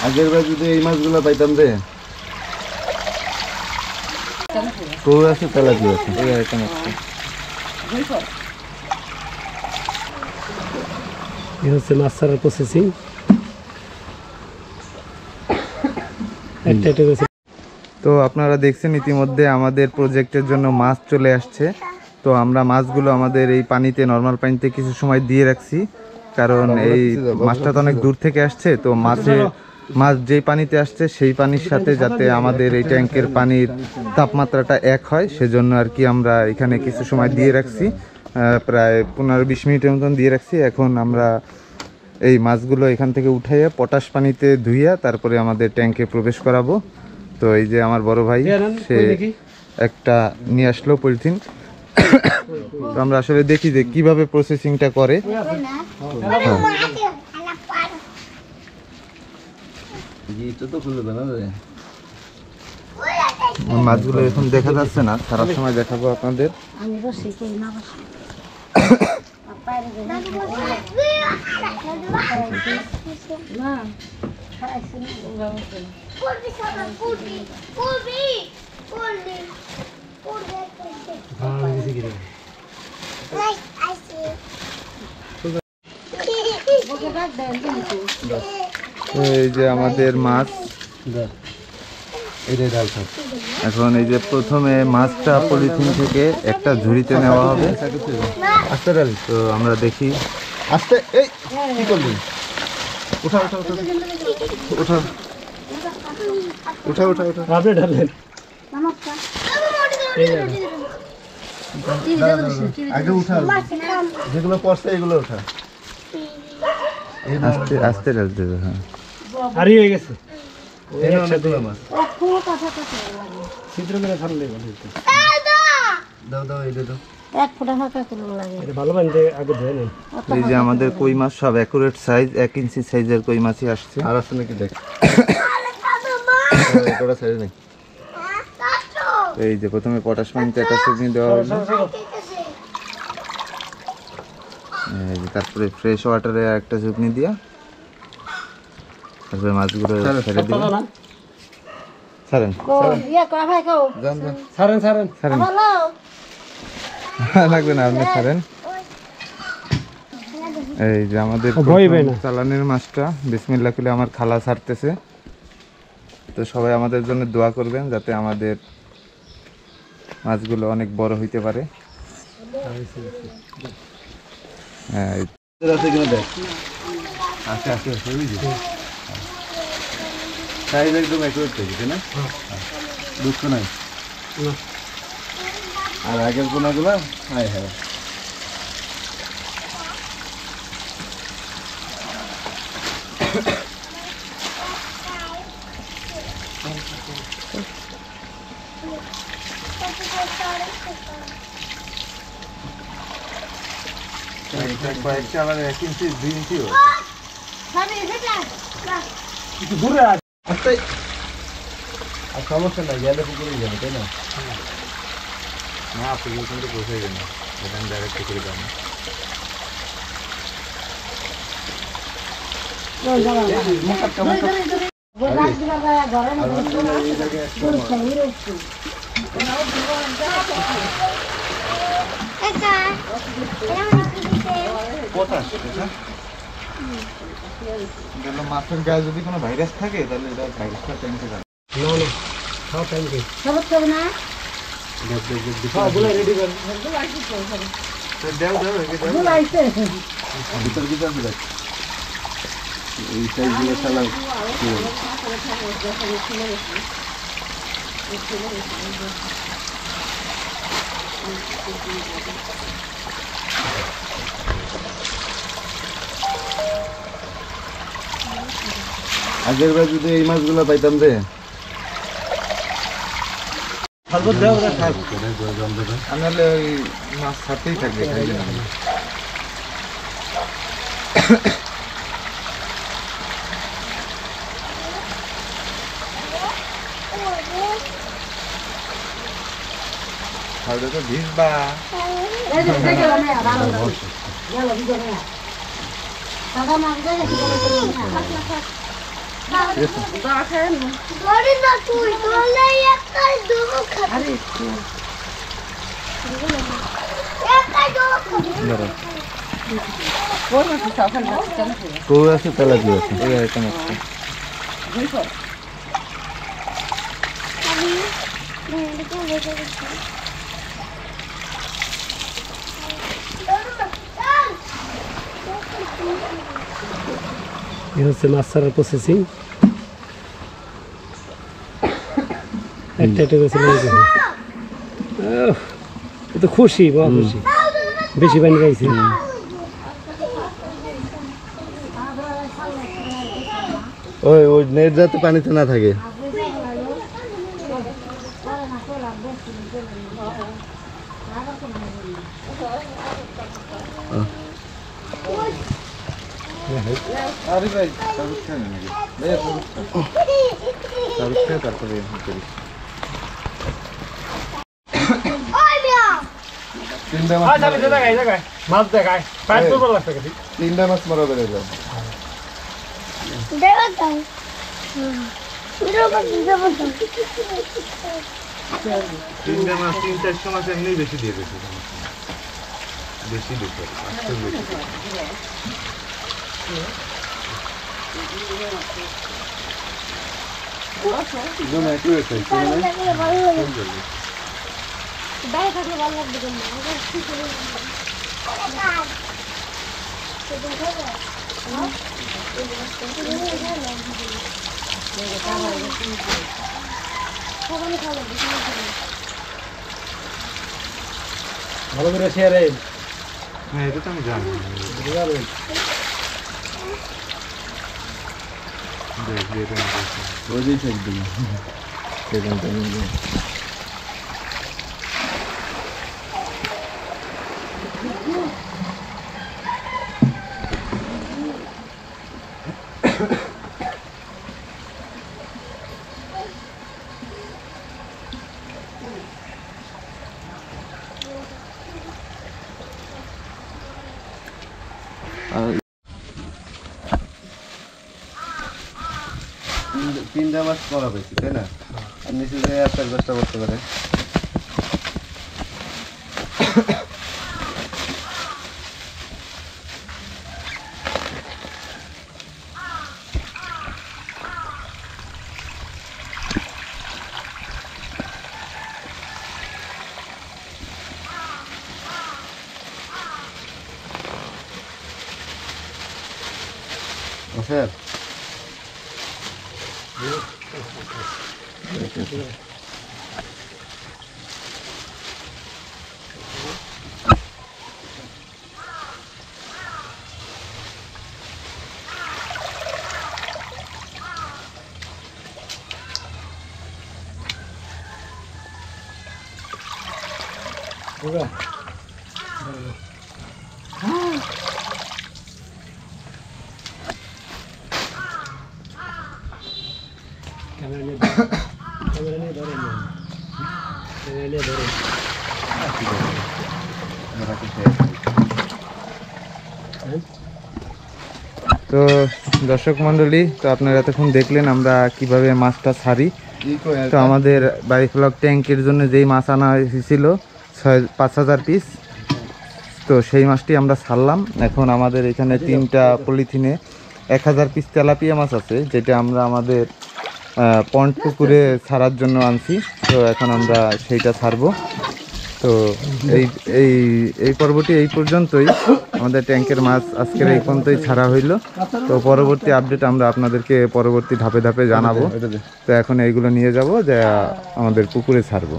আগের বার যদি এই মাছগুলো পাইতাম রে। কই আছে তেলাপিয়া আছে এই একটা মাছ। এই হচ্ছে মাছ ছাড়ার প্রসেসিং। তো আপনারা দেখছেন ইতিমধ্যে আমাদের প্রজেক্টের জন্য মাছ চলে আসছে। তো আমরা মাছগুলো আমাদের এই পানিতে নর্মাল পানিতে কিছু সময় দিয়ে রাখছি, কারণ এই মাছটা তো অনেক দূর থেকে আসছে। তো মাছ যেই পানিতে আসছে সেই পানির সাথে যাতে আমাদের এই ট্যাঙ্কের পানির তাপমাত্রাটা এক হয়, সেজন্য আর কি আমরা এখানে কিছু সময় দিয়ে রাখছি, প্রায় 15-20 মিনিটের মতন দিয়ে রাখছি। এখন আমরা এই মাছগুলো এখান থেকে উঠাইয়া পটাশ পানিতে ধুইয়া তারপরে আমাদের ট্যাঙ্কে প্রবেশ করাবো। তো এই যে আমার বড় ভাই সে একটা নিয়ে আসলো পলিথিন। তো আমরা আসলে দেখি যে কিভাবে প্রসেসিংটা করে। মাছগুলো এখন দেখা যাচ্ছে না, সারার সময় দেখাবো আপনাদের। এই যে আমাদের মাছ, এখন এই যে প্রথমে মাছটা পলিথিন থেকে একটা ঝুড়িতে নেওয়া হবে। তো আমরা দেখি আস্তে। এই কি করলি? উঠা উঠা উঠা উঠা উঠা উঠা উঠা আপনি ঢালেন। আগে উঠা, যেগুলো পড়ছে এগুলো উঠা। আস্তে আস্তে ঢালতে হবে। হ্যাঁ হারি হয়ে গেছে। ছিদ্র করে ফেললে দাও দাও এই দাও। এক ফোঁটা ফাঁকা করে লাগে। এটা ভালো বানতে আগে ধুয়ে নেন। এই যে আমাদের কই মাছ সব অ্যাকুরেট সাইজ, 1 ইঞ্চি সাইজের কই মাছই আসছে। আর আছে নাকি দেখ। এটা সাইজ নেই। এই যে প্রথমে পটাশ পানিতে একটা চুবনি দেওয়া হলো, এই যে তারপরে ফ্রেশ ওয়াটারে একটা চুবনি দিয়া তারপরে মাছগুলো ছেড়ে দিবেন। ছাড়েন ছাড়েন ছাড়েন ছাড়েন, লাগবে না আপনি ছাড়েন। এই যে আমাদের চালানের মাছটা বিসমিল্লাহ করে আমার খালা ছাড়তেছে। তো সবাই আমাদের জন্য দোয়া করবেন যাতে আমাদের মাছগুলো অনেক বড় হইতে পারে। হ্যাঁ সাইজ একদম অ্যাকুরেট থেকে না, দুঃখ নাই। আর আগের কোনাগুলো হ্যাঁ হ্যাঁ কয়েকটা আবার 1 ইঞ্চি 2 ইঞ্চি একটু দূরে আস্তে। আর সমস্যা নাই, গেলে পুকুরে যাবে তাই না? না পুকুর কিন্তু বসে যাবে না, এখানে ডাইরেক্ট পুকুরে যাবে না। মাছের গায়ে যদি কোনো ভাইরাস থাকে তাহলে এটা ভাইরাসটা টেনতে যাবে না। ভিতর ভিতর এই সাইজগুলো চালাও। আগের বার যদি এই মাছগুলো পাইতাম রে। আনালে ওই মাছ ছাড়তেই থাকবে। তো ভিজবা কৌ আছে তেলাপি আছে এই আইটেম আছে এই হচ্ছে মাছ ছাড়ার প্রসেসিং। একটা গেছিল তো খুশি, বড় খুশি, বেশি পানি পাইছি। ওই ওই নেট যাতে পানিতে না থাকে। আরে ভাই সারুক খান নাকি ভাই সারুক খান তারপরে করি তিনটা মাছ দেখায় তিনটা মাছ মারা বেড়ে যায় তিনটা মাছ 3-400 মাছ এমনি বেশি দিয়ে দিয়েছে বেশি দিতে ভালো করে শেয়ারে। হ্যাঁ এটা তো আমি জানি ওই দিকে একদম তিনটা মাছ করা পেয়েছি তাই না? আর নিচে যে একটা চেষ্টা করতে পারে স্যার তো দর্শক মন্ডলী, তো আপনারা এতক্ষণ দেখলেন আমরা কিভাবে মাছটা ছাড়ি। তো আমাদের বায়োফ্লক ট্যাঙ্কের জন্য যেই মাছ আনা হয়েছিল 5,000 পিস, তো সেই মাছটি আমরা ছাড়লাম। এখন আমাদের এখানে 3টা পলিথিনে 1000 পিস তেলাপিয়া মাছ আছে, যেটা আমরা আমাদের পন্ড পুকুরে ছাড়ার জন্য আনছি। তো এখন আমরা সেইটা ছাড়বো। তো এই পর্বটি এই পর্যন্তই। আমাদের ট্যাঙ্কের মাছ আজকের এই পর্যন্তই ছাড়া হইলো। তো পরবর্তী আপডেট আমরা আপনাদেরকে পরবর্তী ধাপে ধাপে জানাবো। তো এখন এইগুলো নিয়ে যাব যে আমাদের পুকুরে ছাড়বো।